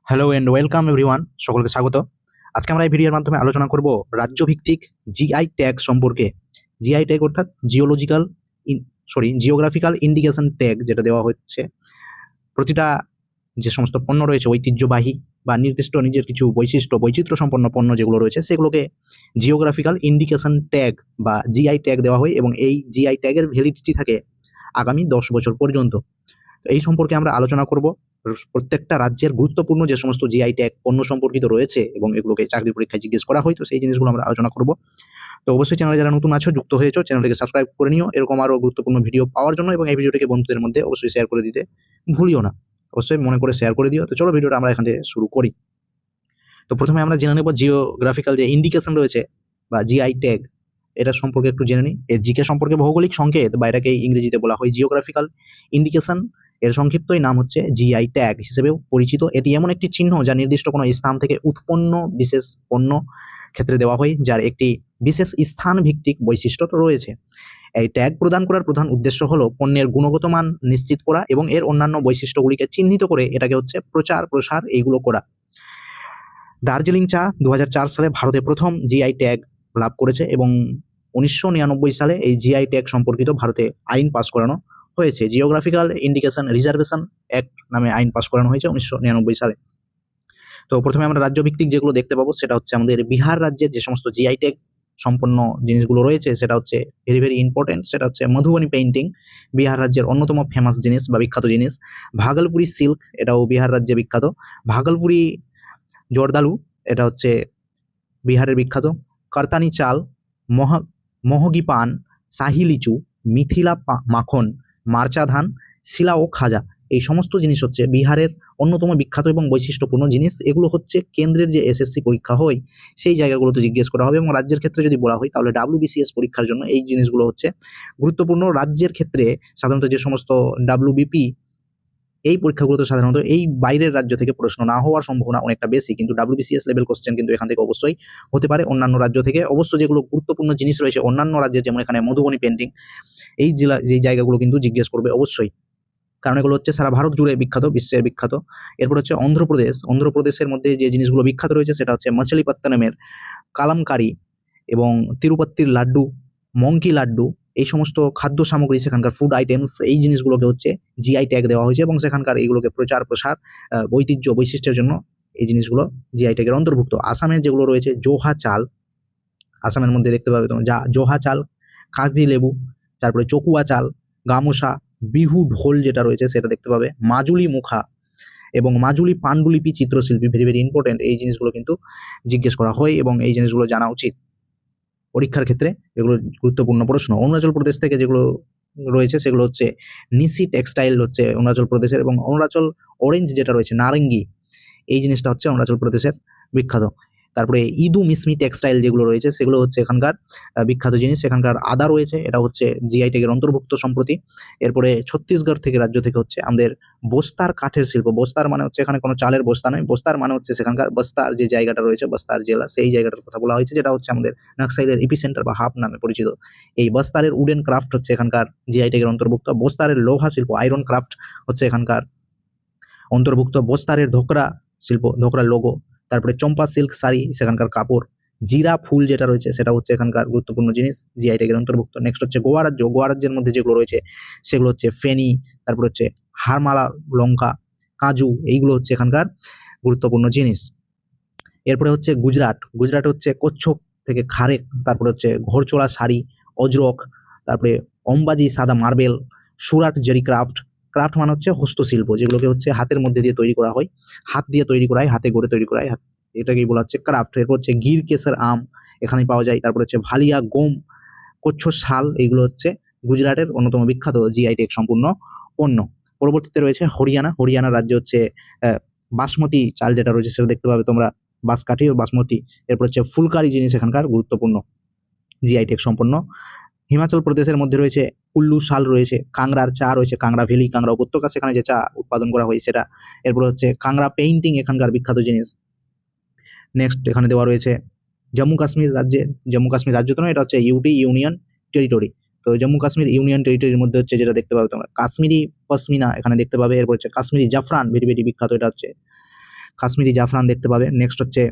Hello and welcome everyone, সকলকে স্বাগত। আজকে আমরা এই ভিডিওর মাধ্যমে আলোচনা করব রাজ্যভিত্তিক জিআই ট্যাগ সম্পর্কে। জিআই ট্যাগ অর্থাৎ জিওগ্রাফিক্যাল ইন্ডিকেশন ট্যাগ, যেটা দেওয়া হচ্ছে প্রতিটা যে সমস্ত পণ্য রয়েছে ঐতিহ্যবাহী বা নির্দিষ্ট নিজের কিছু বৈচিত্র্য সম্পন্ন পণ্য যেগুলো রয়েছে সেগুলোকে জিওগ্রাফিক্যাল ইন্ডিকেশন ট্যাগ বা জিআই ট্যাগ দেওয়া হয় এবং এই জিআই ট্যাগের ভ্যালিডিটি থাকে আগামী 10 বছর পর্যন্ত। তো এই সম্পর্কে আমরা আলোচনা করব। প্রত্যেকটা রাজ্যের গুরুত্বপূর্ণ যে সমস্ত জিআই ট্যাগ পণ্য সম্পর্কিত রয়েছে এবং এগুলোকে চাকরি পরীক্ষায় জিজ্ঞেস করা হয়, তো সেই জিনিসগুলো আমরা আলোচনা করব। তো অবশ্যই চ্যানেলে যারা নতুন আছো, যুক্ত হয়েছো, চ্যানেলটিকে সাবস্ক্রাইব করে নিও এরকম আরও গুরুত্বপূর্ণ ভিডিও পাওয়ার জন্য, এবং এই ভিডিওটিকে বন্ধুদের মধ্যে অবশ্যই শেয়ার করে দিতে ভুলিও না। অবশ্যই মনে করে শেয়ার করে দিও। তো চলো ভিডিওটা আমরা এখান থেকে শুরু করি। তো প্রথমে আমরা জেনে নেব জিওগ্রাফিক্যাল যে ইন্ডিকেশন রয়েছে বা জিআই ট্যাগ, এটার সম্পর্কে একটু জেনে নিই। এর জিকে সম্পর্কে ভৌগোলিক সংকেত বা এটাকে ইংরেজিতে বলা হয় জিওগ্রাফিক্যাল ইন্ডিকেশন। এর সংক্ষিপ্তই নাম হচ্ছে জিআই ট্যাগ হিসেবেও পরিচিত। এটি এমন একটি চিহ্ন যা নির্দিষ্ট কোনো স্থান থেকে উৎপন্ন বিশেষ পণ্য ক্ষেত্রে দেওয়া হয়, যার একটি বিশেষ স্থান ভিত্তিক বৈশিষ্ট্য রয়েছে। এই ট্যাগ প্রদান করার প্রধান উদ্দেশ্য হলো পণ্যের গুণগত মান নিশ্চিত করা এবং এর অন্যান্য বৈশিষ্ট্যগুলিকে চিহ্নিত করে এটাকে হচ্ছে প্রচার প্রসার এইগুলো করা। দার্জিলিং চা 2004 সালে ভারতে প্রথম জিআই ট্যাগ লাভ করেছে এবং 1999 সালে এই জিআই ট্যাগ সম্পর্কিত ভারতে আইন পাস করানো হয়েছে। জিওগ্রাফিক্যাল ইন্ডিকেশন রিজার্ভেশন অ্যাক্ট নামে আইন পাস করানো হয়েছে 1999 সালে। তো প্রথমে আমরা রাজ্যভিত্তিক যেগুলো দেখতে পাবো সেটা হচ্ছে আমাদের বিহার রাজ্যের যে সমস্ত জিআই ট্যাগ সম্পন্ন জিনিসগুলো রয়েছে সেটা হচ্ছে ভেরি ভেরি ইম্পর্টেন্ট। সেটা হচ্ছে মধুবনী পেইন্টিং, বিহার রাজ্যের অন্যতম ফেমাস জিনিস বা বিখ্যাত জিনিস। ভাগলপুরি সিল্ক, এটাও বিহার রাজ্যে বিখ্যাত। ভাগলপুরি জর্দালু, এটা হচ্ছে বিহারের বিখ্যাত। কারতানি চাল, মহগি পান, শাহি লিচু, মিথিলা মাখন, মার্চা ধান, শিলা ও খাজা, এই সমস্ত জিনিস হচ্ছে বিহারের অন্যতম বিখ্যাত এবং বৈশিষ্ট্যপূর্ণ জিনিস। এগুলো হচ্ছে কেন্দ্রের যে এসএসসি পরীক্ষা হয় সেই জায়গাগুলোতে জিজ্ঞেস করা হবে, এবং রাজ্যের ক্ষেত্রে যদি বলা হয় তাহলে ডাব্লিউবিসিএস পরীক্ষার জন্য এই জিনিসগুলো হচ্ছে গুরুত্বপূর্ণ। রাজ্যের ক্ষেত্রে সাধারণত যে সমস্ত ডাব্লিউবিপি এই পরীক্ষাগুলোতে সাধারণত এই বাইরের রাজ্য থেকে প্রশ্ন না হওয়ার সম্ভাবনা অনেকটা বেশি, কিন্তু ডাব্লিউবিসিএস লেভেল কোশ্চেন কিন্তু এখান থেকে অবশ্যই হতে পারে অন্যান্য রাজ্য থেকে। অবশ্য যেগুলো গুরুত্বপূর্ণ জিনিস রয়েছে অন্যান্য রাজ্যের, যেমন এখানে মধুবনী পেন্টিং, এই জায়গাগুলো কিন্তু জিজ্ঞেস করবে অবশ্যই, কারণ এগুলো হচ্ছে সারা ভারত জুড়ে বিখ্যাত, বিশ্বের বিখ্যাত। এরপর হচ্ছে অন্ধ্রপ্রদেশের মধ্যে যে জিনিসগুলো বিখ্যাত রয়েছে সেটা হচ্ছে মাছলিপত্তনমের কালামকারি এবং তিরুপতির লাড্ডু, মঙ্কি লাড্ডু, এই সমস্ত খাদ্য সামগ্রী, সেখানকার ফুড আইটেমস, এই জিনিসগুলোকে হচ্ছে জিআই ট্যাগ দেওয়া হয়েছে এবং সেখানকার এইগুলোকে প্রচার প্রসার ঐতিহ্য বৈশিষ্ট্যের জন্য এই জিনিসগুলো জিআই ট্যাগের অন্তর্ভুক্ত। আসামের যেগুলো রয়েছে জোহা চাল, আসামের মধ্যে দেখতে পাবে তোমরা জোহা চাল, কাগজি লেবু, তারপরে চকুয়া চাল, গামোসা, বিহু ঢোল যেটা রয়েছে সেটা দেখতে পাবে, মাজুলি মুখা এবং মাজুলি পাণ্ডুলিপি চিত্রশিল্পী, ভেরি ভেরি ইম্পর্টেন্ট। এই জিনিসগুলো কিন্তু জিজ্ঞেস করা হয় এবং এই জিনিসগুলো জানা উচিত পরীক্ষার ক্ষেত্রে, এগুলো গুরুত্বপূর্ণ প্রশ্ন। অরুণাচল প্রদেশ থেকে যেগুলো রয়েছে সেগুলো হচ্ছে নিসি টেক্সটাইল হচ্ছে অরুণাচল প্রদেশের, এবং অরুণাচল অরেঞ্জ যেটা রয়েছে নারেঙ্গি, এই জিনিসটা হচ্ছে অরুণাচল প্রদেশের বিখ্যাত। তারপরে ইদু মিসমি টেক্সটাইল যেগুলো রয়েছে সেগুলো হচ্ছে এখানকার বিখ্যাত জিনিস। এখানকার আদা রয়েছে, এটা হচ্ছে জিআই ট্যাগের অন্তর্ভুক্ত সম্প্রতি। এরপরে ছত্তিশগড় থেকে রাজ্য থেকে হচ্ছে আমাদের বস্তার কাঠের শিল্প। বস্তার মানে হচ্ছে এখানে কোনো চালের বস্তা নয়, বস্তার মানে হচ্ছে সেখানকার বস্তার যে জায়গাটা রয়েছে, বস্তার জেলা, সেই জায়গাটার কথা বলা হয়েছে, যেটা হচ্ছে আমাদের নাকসাইলের এপিসেন্টার বা হাব নামে পরিচিত। এই বস্তারের উডেন ক্রাফট হচ্ছে এখানকার জিআই ট্যাগের অন্তর্ভুক্ত। বস্তারের লোহা শিল্প, আয়রন ক্রাফট হচ্ছে এখানকার অন্তর্ভুক্ত। বস্তারের ধোকরা শিল্প, ধোকরার লোগো। তারপরে চম্পা সিল্ক শাড়ি, সেখানকার কাপড়। জিরা ফুল যেটা রয়েছে সেটা হচ্ছে এখানকার গুরুত্বপূর্ণ জিনিস, জিআই ট্যাগের অন্তর্ভুক্ত। নেক্সট হচ্ছে গোয়া রাজ্য। গোয়া রাজ্যের মধ্যে যেগুলো রয়েছে সেগুলো হচ্ছে ফেনি, তারপর হচ্ছে হারমালা লঙ্কা, কাজু, এইগুলো হচ্ছে এখানকার গুরুত্বপূর্ণ জিনিস। এরপরে হচ্ছে গুজরাট। গুজরাট হচ্ছে কচ্ছপ থেকে খারেক, তারপরে হচ্ছে ঘোরচোলা শাড়ি, অজরক, তারপরে অম্বাজি সাদা marble, Surat Jerry craft. Craft মানে হচ্ছে হস্তশিল্প, যেগুলোকে হচ্ছে হাতের মধ্যে দিয়ে তৈরি করা হয়, হাত দিয়ে তৈরি করা হয়, হাতে গড়ে তৈরি করা হয়, এটাকেই বলা হচ্ছে ক্রাফট। এরপর হচ্ছে গির কেসের আম এখানেই পাওয়া যায়। তারপর হচ্ছে ভালিয়া গম, কচ্ছ শাল, এইগুলো হচ্ছে গুজরাটের অন্যতম বিখ্যাত জিআই ট্যাগ সম্পূর্ণ পণ্য। পরবর্তীতে রয়েছে হরিয়ানা। হরিয়ানা রাজ্য হচ্ছে বাসমতি চাল যেটা রয়েছে সেটা দেখতে পাবে তোমরা, বাঁশকাঠি ও বাসমতি। এরপর হচ্ছে ফুলকারি জিনিস এখানকার গুরুত্বপূর্ণ জিআই ট্যাগ সম্পন্ন। হিমাচল প্রদেশের মধ্যে রয়েছে কুল্লু শাল রয়েছে, কাংড়ার চা রয়েছে, কাংড়া ভ্যালি, কাংড়া উপত্যকা, সেখানে যে চা উৎপাদন করা হয় সেটা। এরপর হচ্ছে কাংড়া পেইন্টিং এখানকার বিখ্যাত জিনিস। নেক্সট এখানে দেওয়া রয়েছে জম্মু কাশ্মীর রাজ্য তো নয়, এটা হচ্ছে ইউনিয়ন টেরিটরি। তো জম্মু কাশ্মীর ইউনিয়ন টেরিটরির মধ্যে হচ্ছে যেটা দেখতে পাবে তোমরা কাশ্মীরি পশমিনা এখানে দেখতে পাবে। এরপর হচ্ছে কাশ্মীরি জাফরান, ভেরি ভেরি বিখ্যাত, এটা হচ্ছে কাশ্মীরি জাফরান দেখতে পাবে। নেক্সট হচ্ছে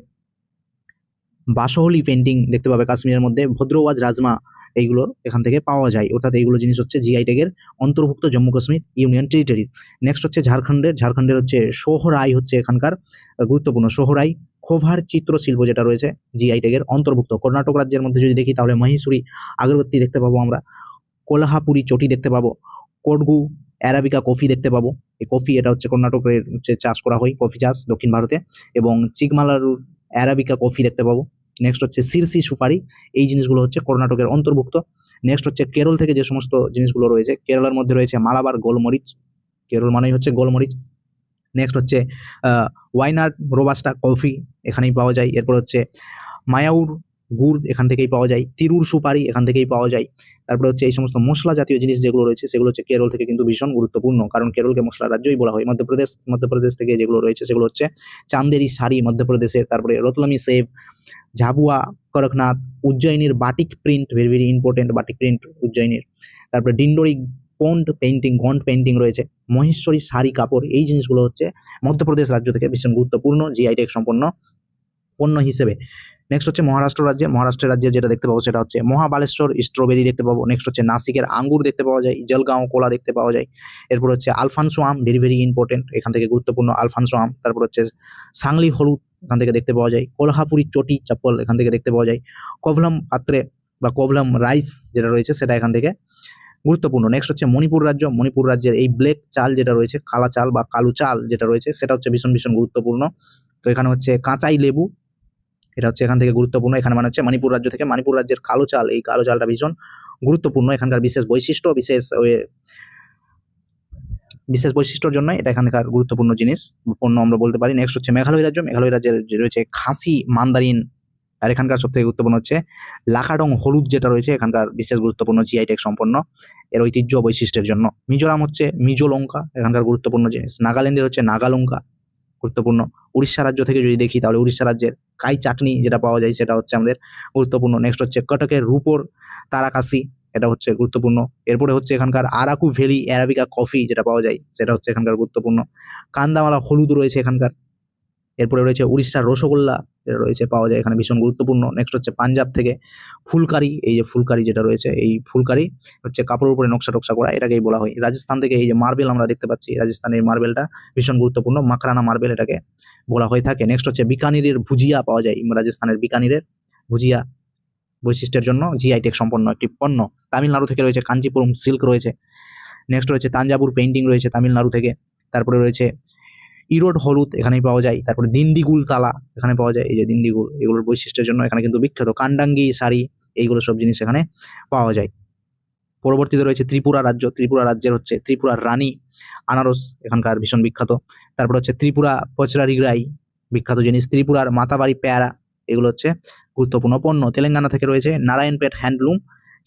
বাসহলি পেন্টিং দেখতে পাবে কাশ্মীরের মধ্যে। ভদ্রওয়াজ রাজমা এইগুলো এখান থেকে পাওয়া যায়, অর্থাৎ এইগুলো জিনিস হচ্ছে জিআই ট্যাগের অন্তর্ভুক্ত Jammu Kashmir union territory. Next হচ্ছে ঝাড়খণ্ডের হচ্ছে সোহরাই হচ্ছে এখানকার গুরুত্বপূর্ণ। সোহরাই খোভার চিত্রশিল্প যেটা রয়েছে জিআই ট্যাগের অন্তর্ভুক্ত। কর্ণাটক রাজ্যের মধ্যে যদি দেখি তাহলে মহীশূরি আগরবাতি দেখতে পাবো আমরা, কোলহাপুরি চটি দেখতে পাবো, কোডগু অ্যারাবিকা কফি দেখতে পাবো। এই কফি এটা হচ্ছে কর্ণাটকের হচ্ছে চাষ করা হয়, কফি চাষ দক্ষিণ ভারতে, এবং চিকমালারুর অ্যারাবিকা কফি দেখতে পাবো। নেক্সট হচ্ছে সিরসি সুপারি, এই জিনিসগুলো হচ্ছে কর্ণাটকের অন্তর্ভুক্ত। নেক্সট হচ্ছে কেরল থেকে যে সমস্ত জিনিসগুলো রয়েছে, কেরলের মধ্যে রয়েছে মালাবার গোলমরিচ, কেরল মানেই হচ্ছে গোলমরিচ। নেক্সট হচ্ছে ওয়াইনাড রোবাস্টা কফি এখানেই পাওয়া যায়। এরপর হচ্ছে মায়াউর গুড় এখান থেকেই পাওয়া যায়, তিরুর সুপারি এখান থেকেই পাওয়া যায়। তারপরে হচ্ছে এই সমস্ত মশলা জাতীয় জিনিস যেগুলো রয়েছে সেগুলো হচ্ছে কেরল থেকে কিন্তু ভীষণ গুরুত্বপূর্ণ, কারণ কেরলকে মশলা রাজ্যই বলা হয়। মধ্যপ্রদেশ থেকে যেগুলো রয়েছে সেগুলো হচ্ছে চান্দেরি শাড়ি মধ্যপ্রদেশের, তারপরে রতলামি সেভ, ঝাবুয়া করকনাথ, উজ্জয়িনীর batik print, very very important batik print উজ্জয়িনীর। তারপরে ডিন্ডোরি গন্ড পেন্টিং রয়েছে, মহেশ্বরী শাড়ি কাপড়, এই জিনিসগুলো হচ্ছে মধ্যপ্রদেশ রাজ্য থেকে ভীষণ গুরুত্বপূর্ণ জিআই ট্যাগ সম্পন্ন পণ্য হিসেবে। নেক্সট হচ্ছে মহারাষ্ট্র রাজ্যে যেটা দেখতে পাবো সেটা হচ্ছে মহাবালেশ্বর স্ট্রবেরি দেখতে পাবো। নেক্সট হচ্ছে নাসিকের আঙ্গুর দেখতে পাওয়া যায়, জলগাঁও কলা দেখতে পাওয়া যায়। এরপর হচ্ছে আলফানসো আম, ভেরি ভেরি ইম্পর্টেন্ট, এখান থেকে গুরুত্বপূর্ণ আলফানসো আম। তারপর হচ্ছে সাংলি হলুদ এখান থেকে দেখতে পাওয়া যায়, কোলহাপুরি চটি চাপ্পল এখান থেকে দেখতে পাওয়া যায়, কোভলাম পাত্রে বা কোভলাম রাইস যেটা রয়েছে সেটা এখান থেকে গুরুত্বপূর্ণ। নেক্সট হচ্ছে মণিপুর রাজ্যের এই ব্ল্যাক চাল যেটা রয়েছে, কালা চাল বা কালু চাল যেটা রয়েছে সেটা হচ্ছে ভীষণ ভীষণ গুরুত্বপূর্ণ। তো এখানে হচ্ছে কাঁচাই লেবু, এটা হচ্ছে এখান থেকে গুরুত্বপূর্ণ। এখানে মানে হচ্ছে মণিপুর রাজ্য থেকে, মণিপুর রাজ্যের কালো চাল, এই কালো চালটা ভীষণ গুরুত্বপূর্ণ, এখানকার বিশেষ বৈশিষ্ট্যর জন্য এটা এখানকার গুরুত্বপূর্ণ জিনিস পণ্য আমরা বলতে পারি। নেক্সট হচ্ছে মেঘালয় রাজ্যের যে রয়েছে খাসি মান্দারিন, আর এখানকার সব থেকে গুরুত্বপূর্ণ হচ্ছে লাকাডং হলুদ যেটা রয়েছে এখানকার বিশেষ গুরুত্বপূর্ণ জিআই ট্যাগ সম্পন্ন এর ঐতিহ্য বৈশিষ্ট্যের জন্য। মিজোরাম হচ্ছে মিজো লঙ্কা এখানকার গুরুত্বপূর্ণ জিনিস। নাগাল্যান্ডের হচ্ছে নাগালঙ্কা গুরুত্বপূর্ণ। উড়িষ্যা রাজ্য থেকে যদি দেখি তাহলে উড়িষ্যা রাজ্যের কাই চাটনি যেটা পাওয়া যায় সেটা হচ্ছে আমাদের গুরুত্বপূর্ণ। নেক্সট হচ্ছে কটকের রূপোর তারাকাসি, এটা হচ্ছে গুরুত্বপূর্ণ। এরপরে হচ্ছে এখানকার আরাকু ভ্যালি অ্যারাবিকা কফি যেটা পাওয়া যায় সেটা হচ্ছে এখানকার গুরুত্বপূর্ণ। কান্দামালা হলুদ রয়েছে এখানকার। এরপরে রয়েছে উড়িষ্যার রসগোল্লা যেটা রয়েছে পাওয়া যায় এখানে, ভীষণ গুরুত্বপূর্ণ। নেক্সট হচ্ছে পাঞ্জাব থেকে ফুলকারি, এই যে ফুলকারি যেটা রয়েছে, এই ফুলকারি হচ্ছে কাপড়ের উপরে নকশা টকশা করা, এটাকেই বলা হয়। রাজস্থান থেকে এই যে মার্বেল আমরা দেখতে পাচ্ছি, রাজস্থানের মার্বেলটা ভীষণ গুরুত্বপূর্ণ, মাকরানা মার্বেল এটাকে বলা হয়ে থাকে। নেক্সট হচ্ছে বিকানিরের ভুজিয়া পাওয়া যায়, রাজস্থানের বিকানিরের ভুজিয়া বৈশিষ্ট্যের জন্য জিআই ট্যাগ সম্পন্ন একটি পণ্য। তামিলনাড়ু থেকে রয়েছে কাঞ্চিপুরম সিল্ক রয়েছে। নেক্সট রয়েছে তাঞ্জাবুর পেন্টিং রয়েছে তামিলনাড়ু থেকে। তারপরে রয়েছে ইরোড হলুদ এখানেই পাওয়া যায়। তারপরে দিন্দিগুল তালা এখানে পাওয়া যায়, এই যে দিন্দিগুল, এগুলোর বৈশিষ্ট্যের জন্য এখানে কিন্তু বিখ্যাত। কান্ডাঙ্গি শাড়ি, এইগুলো সব জিনিস এখানে পাওয়া যায়। পরবর্তীতে রয়েছে ত্রিপুরা রাজ্যের হচ্ছে ত্রিপুরার রানী আনারস এখানকার ভীষণ বিখ্যাত। তারপর হচ্ছে ত্রিপুরা পচরারিগ্রাই বিখ্যাত জিনিস, ত্রিপুরার মাতাবাড়ি পেয়ারা, এগুলো হচ্ছে গুরুত্বপূর্ণ পণ্য। তেলেঙ্গানা থেকে রয়েছে নারায়ণপেট হ্যান্ডলুম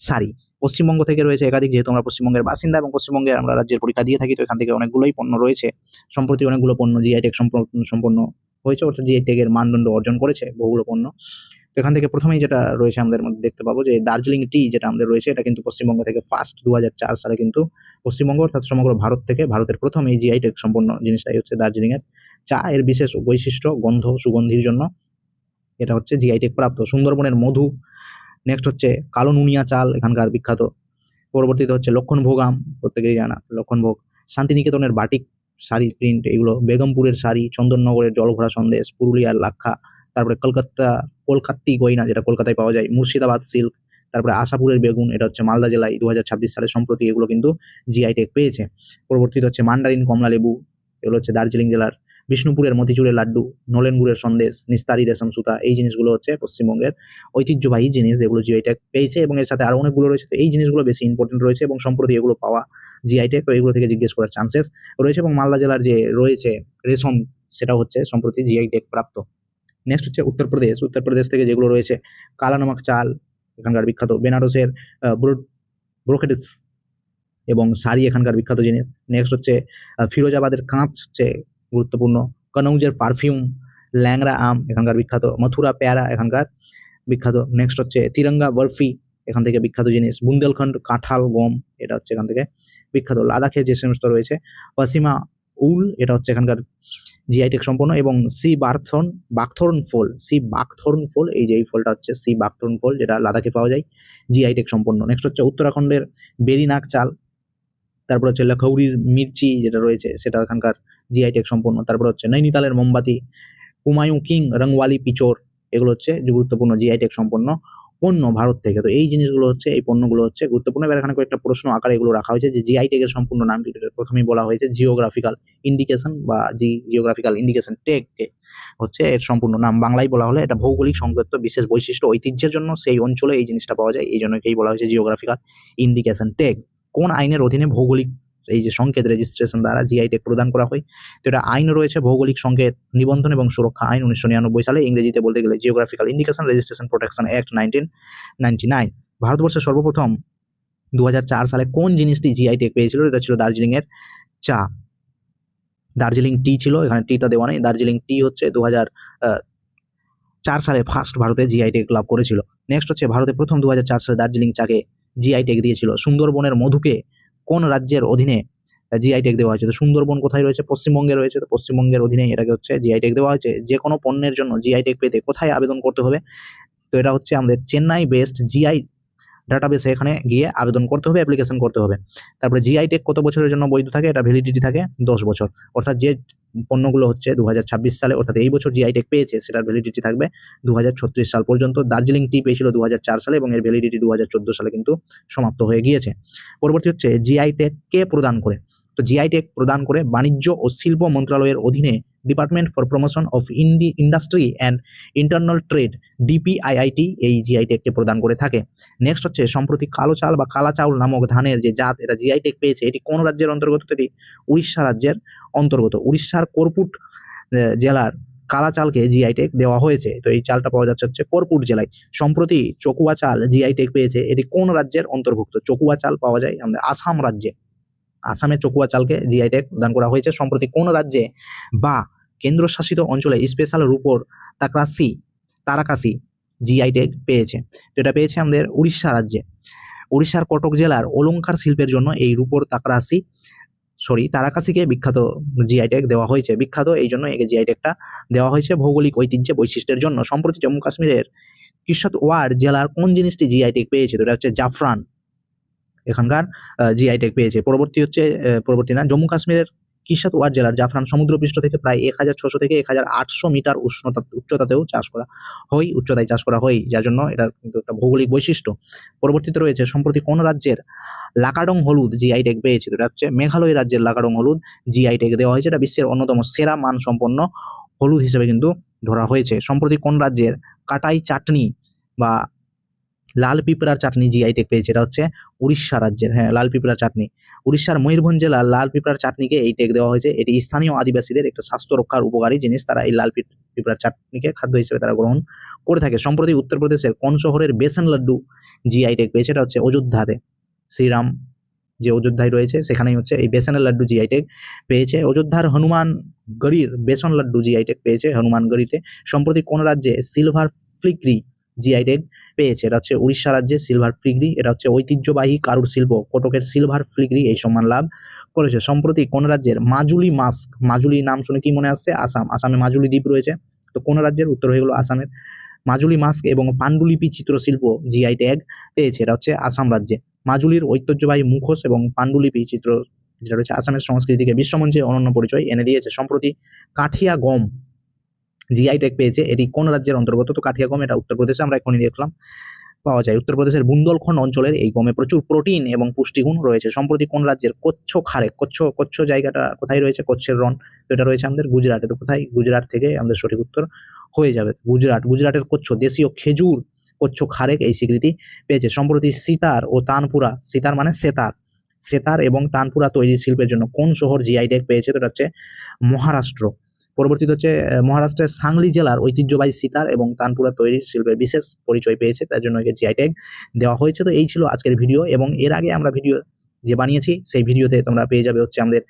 শাড়ি। পশ্চিমবঙ্গ থেকে রয়েছে একাধিক, যেহেতু আমরা পশ্চিমবঙ্গের বাসিন্দা এবং পশ্চিমবঙ্গে আমরা রাজ্যের পরীক্ষা দিয়ে থাকি, তো এখান থেকে অনেকগুলোই পণ্য রয়েছে। সম্প্রতি অনেকগুলো পণ্য জিআই ট্যাগ সম্পন্ন হয়েছে, অর্থাৎ জিআই ট্যাগের মানদণ্ড অর্জন করেছে বহুগুলো পণ্য। তো এখান থেকে প্রথমেই যেটা রয়েছে আমাদের মধ্যে দেখতে পাবো যে দার্জিলিং টি যেটা আমাদের রয়েছে, এটা কিন্তু পশ্চিমবঙ্গ থেকে ফার্স্ট 2004 সালে কিন্তু পশ্চিমবঙ্গ অর্থাৎ সমগ্র ভারত থেকে ভারতের প্রথম এই জিআই ট্যাগ সম্পন্ন জিনিসটাই হচ্ছে দার্জিলিং এর চা। এর বিশেষ বৈশিষ্ট্য গন্ধ সুগন্ধির জন্য এটা হচ্ছে জিআই ট্যাগ প্রাপ্ত। সুন্দরবনের মধু। নেক্সট হচ্ছে কালো নুনিয়া চাল এখানকার বিখ্যাত। পরবর্তীতে হচ্ছে লক্ষণভোগ আম, প্রত্যেকেই জানা লক্ষণভোগ। শান্তিনিকেতনের বাটিক শাড়ি প্রিন্ট, এগুলো বেগমপুরের শাড়ি, চন্দননগরের জলভরা সন্দেশ, পুরুলিয়ার লাক্ষা, তারপরে কলকাত্তি গয়না যেটা কলকাতায় পাওয়া যায়, মুর্শিদাবাদ সিল্ক, তারপরে আশাপুরের বেগুন, এটা হচ্ছে মালদা জেলায় 2026 সালে সম্প্রতি এগুলো কিন্তু জিআই ট্যাগ পেয়েছে। পরবর্তীতে হচ্ছে মান্ডারিন কমলা লেবু, এগুলো হচ্ছে দার্জিলিং জেলার। বিষ্ণুপুরের মতিচুরের লাড্ডু, নলেন গুড়ের সন্দেশ, নিস্তারি রেশম সুতা, এই জিনিসগুলো হচ্ছে পশ্চিমবঙ্গের ঐতিহ্যবাহী জিনিস যেগুলো জিআই ট্যাগ পেয়েছে, এবং এর সাথে আরো অনেকগুলো রয়েছে। তো এই জিনিসগুলো বেশি ইম্পর্টেন্ট রয়েছে এবং সম্প্রতি এগুলো পাওয়া জিআই ট্যাগ, তো এগুলো থেকে জিজ্ঞেস করার চান্সেস রয়েছে। এবং মালদা জেলার যে রয়েছে রেশম, সেটা হচ্ছে সম্প্রতি জিআই ট্যাগ প্রাপ্ত। নেক্সট হচ্ছে উত্তরপ্রদেশ থেকে যেগুলো রয়েছে কালা নমক চাল এখানকার বিখ্যাত, বেনারসের ব্রোকেডস এবং শাড়ি এখানকার বিখ্যাত জিনিস। নেক্সট হচ্ছে ফিরোজাবাদের কাঁচ হচ্ছে গুরুত্বপূর্ণ, কনৌজের পারফিউম, ল্যাংড়া আম এখানকার বিখ্যাত, মথুরা পেয়ারা এখানকার বিখ্যাত। নেক্সট হচ্ছে তিরঙ্গা বরফি এখান থেকে বিখ্যাত জিনিস, বুন্দেলখণ্ড কাঁঠাল গম, এটা হচ্ছে এখান থেকে বিখ্যাত। লাদাখের যে সমস্ত রয়েছে পশ্চিমা উল, এটা হচ্ছে এখানকার জিআই ট্যাগ সম্পন্ন, এবং বাকথর্ন ফল, এই যে এই ফলটা হচ্ছে সি বাকথর্ন ফল, যেটা লাদাখে পাওয়া যায়, জিআই ট্যাগ সম্পন্ন। নেক্সট হচ্ছে উত্তরাখণ্ডের বেরিনাগ চাল, তারপর হচ্ছে লখৌরির মির্চি যেটা রয়েছে সেটা এখানকার জিআই ট্যাগ সম্পন্ন। তারপর হচ্ছে নৈনিতালের মোমবাতি, হুমায়ুন কিং রংওয়ালি পিচোর, এগুলো হচ্ছে যে গুরুত্বপূর্ণ জিআই ট্যাগ সম্পন্ন পণ্য ভারত থেকে। তো এই জিনিসগুলো হচ্ছে, এই পণ্যগুলো হচ্ছে গুরুত্বপূর্ণ। এবার এখানে কয়েকটা প্রশ্ন আকারে এগুলো রাখা হয়েছে যে জিআই ট্যাগের সম্পূর্ণ নামটি। প্রথমেই বলা হয়েছে জিওগ্রাফিক্যাল ইন্ডিকেশন বা জিওগ্রাফিক্যাল ইন্ডিকেশন ট্যাগ হচ্ছে এর সম্পূর্ণ নাম। বাংলায় বলা হলে এটা ভৌগোলিক সংকেত, বিশেষ বৈশিষ্ট্য, ঐতিহ্যের জন্য সেই অঞ্চলে এই জিনিসটা পাওয়া যায়, এই জন্য একেই বলা হয়েছে জিওগ্রাফিক্যাল ইন্ডিকেশন ট্যাগ। কোন আইনের অধীনে ভৌগোলিক এই যে সংকেত রেজিস্ট্রেশন দ্বারা জিআই ট্যাগ প্রদান করা হয়? তো এটা আইন রয়েছে ভৌগোলিক সংকেত নিবন্ধন এবং সুরক্ষা আইন 1999 সালে, ইংরেজিতে বলতে গেলে geographical indication registration protection act 1999। ভারতবর্ষে সর্বপ্রথম 2004 সালে কোন জিনিসটি জিআই ট্যাগ পেয়েছিল? এটা ছিল দার্জিলিং এর চা। দার্জিলিং টি ছিল, এখানে টিটা দেওয়া নেই। দার্জিলিং টি হচ্ছে 2004 সালে ফার্স্ট ভারতে জিআই ট্যাগ লাভ করেছিল। নেক্সট হচ্ছে ভারতে প্রথম 2004 সালে দার্জিলিং চাকে জিআই ট্যাগ দিয়েছিল। সুন্দরবনের মধুকে কোন রাজ্যের অধীনে জিআই ট্যাগ দেওয়া হয়েছে? তো সুন্দরবন কোথায় রয়েছে? পশ্চিমবঙ্গে রয়েছে। তো পশ্চিমবঙ্গের অধীনে এটাকে হচ্ছে জিআই ট্যাগ দেওয়া হয়েছে। যে কোনো পণ্যের জন্য জিআই ট্যাগ পেতে কোথায় আবেদন করতে হবে? তো এটা হচ্ছে আমাদের চেন্নাই বেসড জিআই ডাটাবেসে এখানে গিয়ে আবেদন করতে হবে, অ্যাপ্লিকেশন করতে হবে। তারপরে জিআই ট্যাগ কত বছরের জন্য বৈধ থাকে? এটা ভ্যালিডিটি থাকে 10 বছর। অর্থাৎ যে পণ্যগুলো হচ্ছে 2026 সালে, অর্থাৎ এই বছর জিআই ট্যাগ পেয়েছে, সেটার ভ্যালিডিটি থাকবে 2036 সাল পর্যন্ত। দার্জিলিং টি পেয়েছিল 2004 সালে এবং এর ভ্যালিডিটি 2014 সালে কিন্তু সমাপ্ত হয়ে গিয়েছে। পরবর্তী হচ্ছে জিআই ট্যাগ কে প্রদান করে? তো জিআই ট্যাগ প্রদান করে বাণিজ্য ও শিল্প মন্ত্রণালয়ের অধীনে department for promotion of industry and internal trade DPIIT এই জিআই ট্যাগকে প্রদান করে থাকে। নেক্সট হচ্ছে সম্প্রতি কালো চাল বা কালা চাউল নামক ধানের যে জাত, এটা জিআই ট্যাগ পেয়েছে, এটি কোন রাজ্যের অন্তর্গত? এটি উড়িষ্যা রাজ্যের অন্তর্গত। উড়িষ্যার কোরপুট জেলার কালা চালকে জিআই ট্যাগ দেওয়া হয়েছে। তো এই চালটা পাওয়া যাচ্ছে হচ্ছে কোরপুট জেলায়। সম্প্রতি চকুয়া চাল জিআই ট্যাগ পেয়েছে, এটি কোন রাজ্যের অন্তর্ভুক্ত? চকুয়া চাল পাওয়া যায় আমাদের আসাম রাজ্যে। আসামের চকুয়া চালকে জিআই ট্যাগ প্রদান করা হয়েছে। সম্প্রতি কোন রাজ্যে বা কেন্দ্রশাসিত অঞ্চলে স্পেশাল রূপোর তারাকাসি জিআই ট্যাগ পেয়েছে? তো এটা পেয়েছে আমাদের উড়িষ্যা রাজ্যে। উড়িষ্যার কটক জেলার অলংকার শিল্পের জন্য এই রূপোর তারাকাসিকে বিখ্যাত জিআই ট্যাগ দেওয়া হয়েছে। বিখ্যাত এই জন্য একে জিআই ট্যাগটা দেওয়া হয়েছে ভৌগোলিক ঐতিহ্য বৈশিষ্ট্যের জন্য। সম্প্রতি জম্মু কাশ্মীরের কিশতওয়াড় জেলার কোন জিনিসটি জিআই ট্যাগ পেয়েছে? তো এটা হচ্ছে জাফরান, এখানকার জিআই ট্যাগ পেয়েছে। পরবর্তী জম্মু কাশ্মীরের কিশতওয়াড় জেলার জাফরান সমুদ্রপৃষ্ঠ থেকে প্রায় 1600 থেকে 1800 মিটার উচ্চতায় চাষ করা হয়, যার জন্য এটা কিন্তু একটা ভৌগোলিক বৈশিষ্ট্য। পরবর্তীতে রয়েছে সম্প্রতি কোন রাজ্যের লাকাডং হলুদ জিআই ট্যাগ পেয়েছে? এটা হচ্ছে মেঘালয় রাজ্যের লাকাডং হলুদ জিআই ট্যাগ দেওয়া হয়েছে। এটা বিশ্বের অন্যতম সেরা মানসম্পন্ন হলুদ হিসেবে কিন্তু ধরা হয়েছে। সম্প্রতি কোন রাজ্যের কাটাই চাটনি বা লাল পিঁপড়ার চাটনি জিআই ট্যাগ পেয়েছে? এটা হচ্ছে উড়িষ্যা রাজ্যের, হ্যাঁ, লাল পিঁপড়ার চাটনি। উড়িষ্যার ময়ূরভঞ্জ জেলার লাল পিঁপড়ার চাটনিকে এই ট্যাগ দেওয়া হয়েছে। এটি স্থানীয় আদিবাসীদের একটা স্বাস্থ্য রক্ষার উপকারী জিনিস, তারা এই লাল পিঁপড়ার চাটনিকে খাদ্য হিসেবে তারা গ্রহণ করে থাকে। সম্প্রতি উত্তরপ্রদেশের কোন শহরের বেসন লাড্ডু জিআই ট্যাগ পেয়েছে? এটা হচ্ছে অযোধ্যাতে। শ্রীরাম যে অযোধ্যায় রয়েছে সেখানেই হচ্ছে এই বেসনের লাড্ডু জিআই ট্যাগ পেয়েছে। অযোধ্যার হনুমানগড়ির বেসন লাড্ডু জিআই ট্যাগ পেয়েছে হনুমানগড়িতে। সম্প্রতি কোন রাজ্যে সিলভার ফ্লিকরি জিআই ট্যাগ পেয়েছে? এটা হচ্ছে উড়িষ্যা রাজ্যে সিলভার ফ্লিকরি। এটা হচ্ছে ঐতিহ্যবাহী কারুর শিল্প কটকের সিলভার ফ্লিকরি এই সম্মান লাভ করেছে। সম্প্রতি কোন রাজ্যের মাজুলি মাস্ক, মাজুলি নাম শুনে কি মনে আসছে? আসামে মাজুলি দ্বীপ রয়েছে। তো কোন রাজ্যের? উত্তর হয়ে গেল আসামের। মাজুলি মাস্ক এবং পাণ্ডুলিপি চিত্রশিল্প জিআই ট্যাগ পেয়েছে, এটা হচ্ছে আসাম রাজ্যে। মাজুলির ঐতিহ্যবাহী মুখোশ এবং পাণ্ডুলিপি চিত্র যেটা রয়েছে আসামের সংস্কৃতিকে বিশ্বমঞ্চে অনন্য পরিচয় এনে দিয়েছে। সম্প্রতি কাঠিয়া গম জিআই ট্যাগ পেয়েছে, এটি কোন রাজ্যের অন্তর্গত? তো কাঠিয়া গম এটা উত্তরপ্রদেশে, আমরা এখনই দেখলাম, পাওয়া যায়। উত্তরপ্রদেশের বুন্দেলখণ্ড অঞ্চলের এই গমে প্রচুর প্রোটিন এবং পুষ্টিগুণ রয়েছে। সম্প্রতি কোন রাজ্যের কচ্ছ জায়গাটা কোথায় রয়েছে? কচ্ছের রণ, তো এটা রয়েছে আমাদের গুজরাটে। তো কোথায়? গুজরাট থেকে আমাদের সঠিক উত্তর হয়ে যাবে গুজরাটের কচ্ছ দেশীয় খেজুর কচ্ছ খারেক এই স্বীকৃতি পেয়েছে। সম্প্রতি সিতার মানে সেতার এবং তানপুরা তৈরি শিল্পের জন্য কোন শহর জিআই ট্যাগ পেয়েছে? তো এটা হচ্ছে মহারাষ্ট্র। পরবর্তীতে হচ্ছে মহারাষ্ট্রের সাংলি জেলার ঐতিহ্যবাহী সিতার এবং তানপুরা তৈরির শিল্পের বিশেষ পরিচয় পেয়েছে, তার জন্য একে জিআই ট্যাগ দেওয়া হয়েছে। তো এই ছিল আজকের ভিডিও, এবং এর আগে আমরা ভিডিও যে বানিয়েছি সেই ভিডিওতে তোমরা পেয়ে যাবে হচ্ছে আমাদের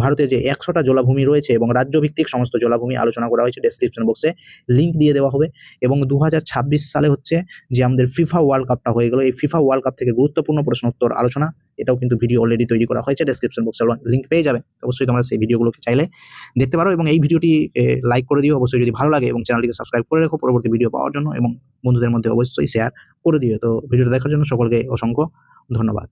ভারতে যে 100টা জলাভূমি রয়েছে এবং রাজ্যভিত্তিক সমস্ত জলাভূমি আলোচনা করা হয়েছে। ডেসক্রিপশন বক্সে লিঙ্ক দিয়ে দেওয়া হবে। এবং 2026 সালে হচ্ছে যে আমাদের ফিফা ওয়ার্ল্ড কাপটা হয়ে গেল, এই ফিফা ওয়ার্ল্ড কাপ থেকে গুরুত্বপূর্ণ প্রশ্ন উত্তর আলোচনা, এটাও কিন্তু ভিডিও অলরেডি তৈরি করা হয়েছে। ডেসক্রিপশন বক্সে লিঙ্ক পেয়ে যাবে, অবশ্যই তোমরা সেই ভিডিওগুলোকে চাইলে দেখতে পারো। এবং এই ভিডিওটি লাইক করে দিও অবশ্যই যদি ভালো লাগে, এবং চ্যানেলটিকে সাবস্ক্রাইব করে রাখো পরবর্তী ভিডিও পাওয়ার জন্য, এবং বন্ধুদের মধ্যে অবশ্যই শেয়ার করে দিও। তো ভিডিওটা দেখার জন্য সকলকে অসংখ্য ধন্যবাদ।